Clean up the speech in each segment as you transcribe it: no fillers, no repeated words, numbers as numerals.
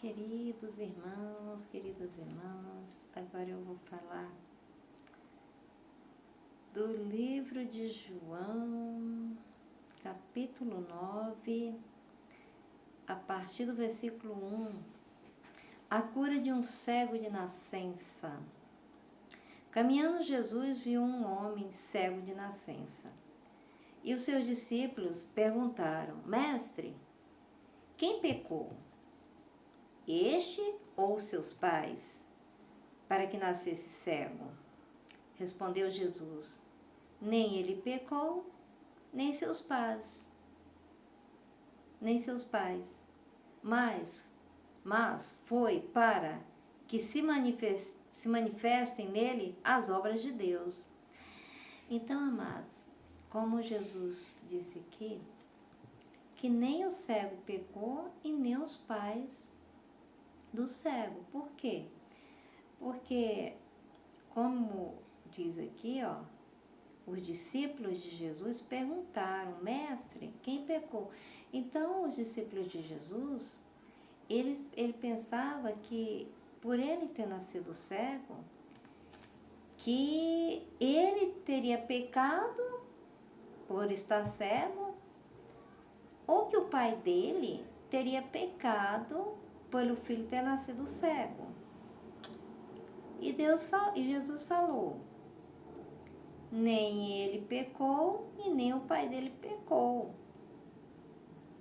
Queridos irmãos, queridas irmãs, agora eu vou falar do livro de João, capítulo 9, a partir do versículo 1, a cura de um cego de nascença. Caminhando, Jesus viu um homem cego de nascença. E os seus discípulos perguntaram: Mestre, quem pecou? Este ou seus pais, para que nascesse cego? Respondeu Jesus: nem ele pecou, nem seus pais, mas foi para que se manifestem nele as obras de Deus. Então, amados, como Jesus disse aqui, que nem o cego pecou e nem os pais do cego. Por quê? Porque, como diz aqui, os discípulos de Jesus perguntaram: Mestre, quem pecou? Então, os discípulos de Jesus, ele pensava que, por ele ter nascido cego, que ele teria pecado por estar cego, ou que o pai dele teria pecado pelo filho ter nascido cego. E Jesus falou: nem ele pecou e nem o pai dele pecou,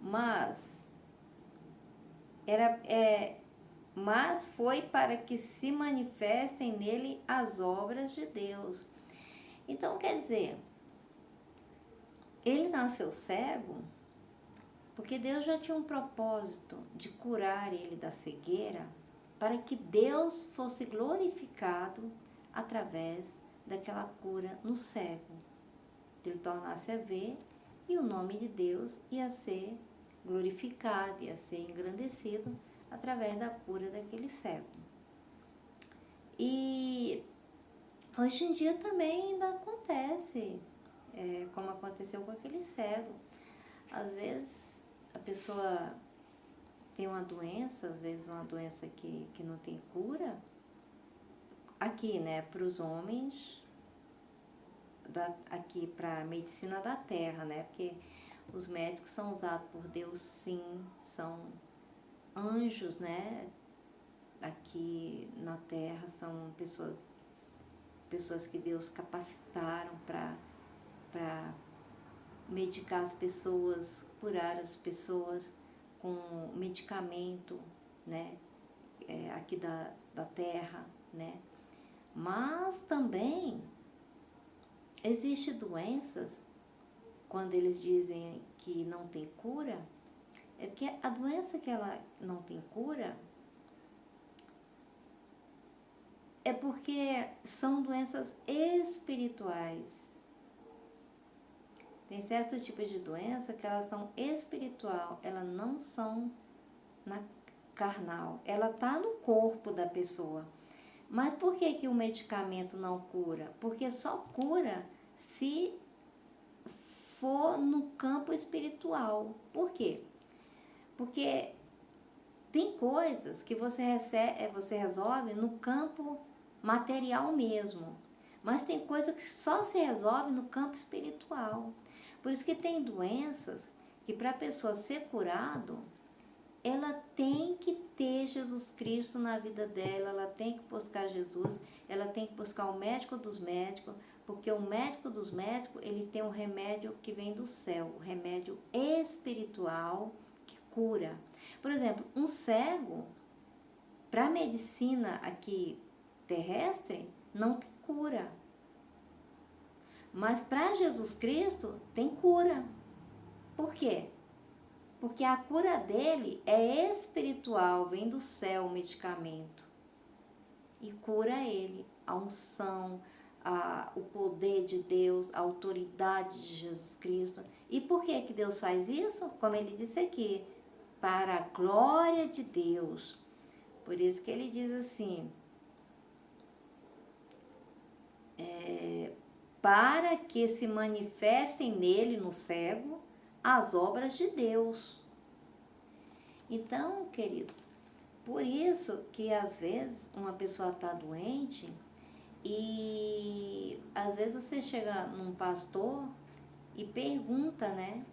mas foi para que se manifestem nele as obras de Deus. Então, quer dizer, ele nasceu cego porque Deus já tinha um propósito de curar ele da cegueira, para que Deus fosse glorificado através daquela cura no cego. Ele tornasse a ver e o nome de Deus ia ser glorificado, ia ser engrandecido através da cura daquele cego. E hoje em dia também ainda acontece, como aconteceu com aquele cego. Às vezes a pessoa tem uma doença, às vezes uma doença que não tem cura. Aqui, para os homens, aqui para a medicina da terra, porque os médicos são usados por Deus, sim, são anjos, aqui na terra, são pessoas que Deus capacitaram para medicar as pessoas, curar as pessoas com medicamento, aqui da terra, Mas também existem doenças, quando eles dizem que não tem cura, é porque a doença que ela não tem cura é porque são doenças espirituais. Tem certos tipos de doença que elas são espiritual, elas não são na carnal, ela está no corpo da pessoa. Mas por que o medicamento não cura? Porque só cura se for no campo espiritual. Por quê? Porque tem coisas que você resolve no campo material mesmo, mas tem coisas que só se resolve no campo espiritual. Por isso que tem doenças que, para a pessoa ser curado, ela tem que ter Jesus Cristo na vida dela, ela tem que buscar Jesus, ela tem que buscar o médico dos médicos, porque o médico dos médicos, ele tem um remédio que vem do céu, o remédio espiritual que cura. Por exemplo, um cego, para a medicina aqui terrestre, não tem cura. Mas para Jesus Cristo tem cura. Por quê? Porque a cura dele é espiritual, vem do céu o medicamento. E cura ele, a unção, o poder de Deus, a autoridade de Jesus Cristo. E por que Deus faz isso? Como ele disse aqui, para a glória de Deus. Por isso que ele diz assim, para que se manifestem nele, no cego, as obras de Deus. Então, queridos, Por isso que às vezes uma pessoa está doente e às vezes você chega num pastor e pergunta, né?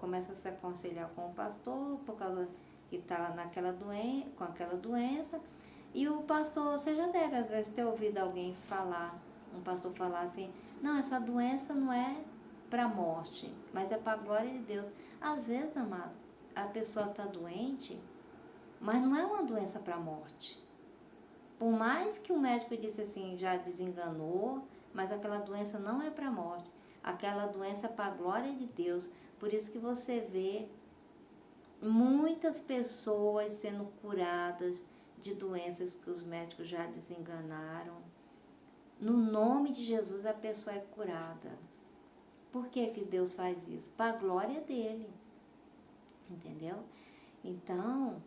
Começa a se aconselhar com o pastor por causa que está com aquela doença. E o pastor, você já deve às vezes ter ouvido alguém falar, um pastor falar assim, não, essa doença não é para a morte, mas é para a glória de Deus. Às vezes, amado, a pessoa está doente, mas não é uma doença para a morte. Por mais que o médico disse assim, já desenganou, mas aquela doença não é para a morte. Aquela doença é para a glória de Deus. Por isso que você vê muitas pessoas sendo curadas de doenças que os médicos já desenganaram. No nome de Jesus a pessoa é curada. Por que que Deus faz isso? Para a glória dele. Entendeu? Então,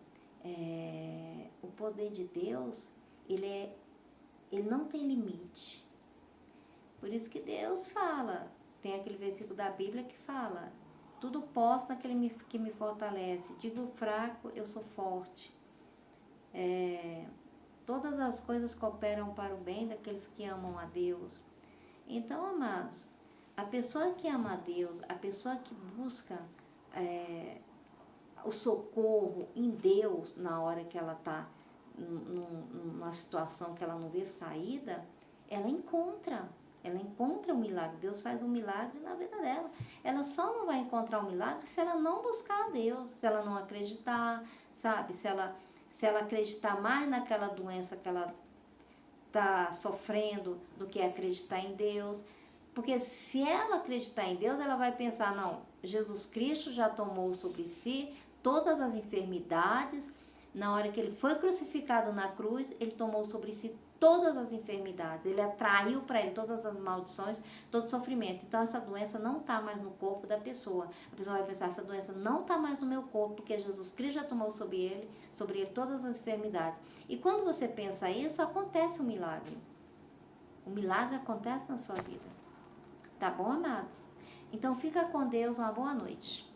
o poder de Deus, ele não tem limite. Por isso que Deus fala, tem aquele versículo da Bíblia que fala, tudo posso naquele que me fortalece. Digo fraco, eu sou forte. Todas as coisas cooperam para o bem daqueles que amam a Deus. Então, amados, a pessoa que ama a Deus, a pessoa que busca o socorro em Deus na hora que ela está numa situação que ela não vê saída, ela encontra o milagre. Deus faz um milagre na vida dela. Ela só não vai encontrar o milagre se ela não buscar a Deus, se ela não acreditar, sabe? Se ela acreditar mais naquela doença que ela está sofrendo do que acreditar em Deus. Porque se ela acreditar em Deus, ela vai pensar, não, Jesus Cristo já tomou sobre si todas as enfermidades. Na hora que ele foi crucificado na cruz, ele tomou sobre si todas as enfermidades. Ele atraiu para ele todas as maldições, todo sofrimento. Então, essa doença não está mais no corpo da pessoa. A pessoa vai pensar, essa doença não está mais no meu corpo, porque Jesus Cristo já tomou sobre ele todas as enfermidades. E quando você pensa isso, acontece um milagre. O milagre acontece na sua vida. Tá bom, amados? Então, fica com Deus, uma boa noite.